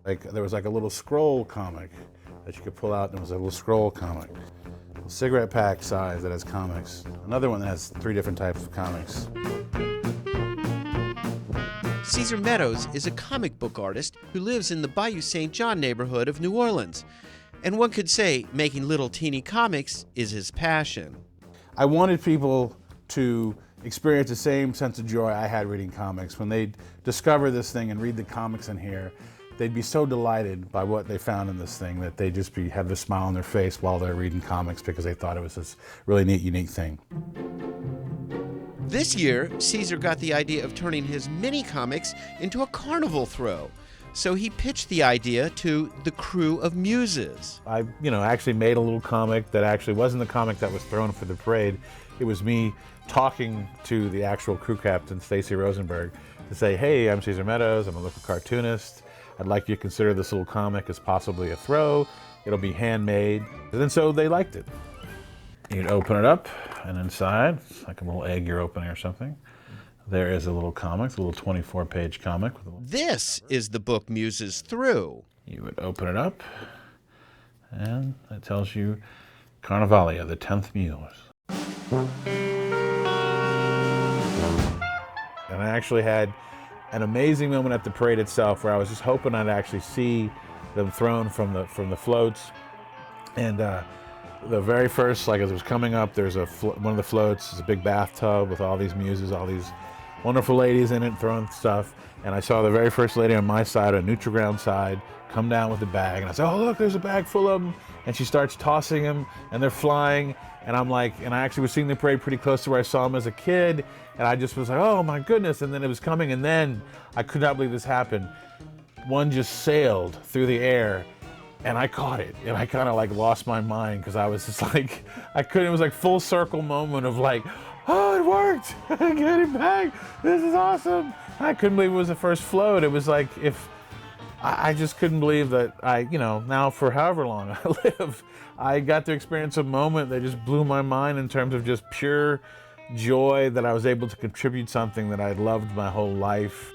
Like there was like a little scroll comic that you could pull out, and it was a little scroll comic. A cigarette pack size that has comics. Another one that has 3 different types of comics. Caesar Meadows is a comic book artist who lives in the Bayou St. John neighborhood of New Orleans. And one could say making little teeny comics is his passion. I wanted people to experience the same sense of joy I had reading comics. When they discover this thing and read the comics in here, they'd be so delighted by what they found in this thing that they'd just have this smile on their face while they're reading comics because they thought it was this really neat, unique thing. This year, Caesar got the idea of turning his mini comics into a carnival throw. So he pitched the idea to the Krewe of Muses. I, actually made a little comic that actually wasn't the comic that was thrown for the parade. It was me talking to the actual crew captain, Stacy Rosenberg, to say, hey, I'm Caesar Meadows, I'm a local cartoonist. I'd like you to consider this little comic as possibly a throw. It'll be handmade. And then so they liked it. You'd open it up, and inside, like a little egg you're opening or something, there is a little comic, a little 24-page comic. This is the book Muses threw. You would open it up, and it tells you Carnivalia, the 10th Muse. And I actually had an amazing moment at the parade itself where I was just hoping I'd actually see them thrown from the floats. And the very first, like as it was coming up, there's one of the floats is a big bathtub with all these muses, all these wonderful ladies in it throwing stuff. And I saw the very first lady on my side, on Nutriground side, come down with a bag. And I said, oh, look, there's a bag full of them. And she starts tossing them, and they're flying. And I'm like, and I actually was seeing the parade pretty close to where I saw them as a kid. And I just was like, oh my goodness. And then it was coming, and then I could not believe this happened. One just sailed through the air, and I caught it. And I kind of like lost my mind because I was just like, it was like full circle moment of like, oh, it worked. I got it back. This is awesome. I couldn't believe it was the first float. It was like, I just couldn't believe that now for however long I live, I got to experience a moment that just blew my mind in terms of just pure joy that I was able to contribute something that I'd loved my whole life.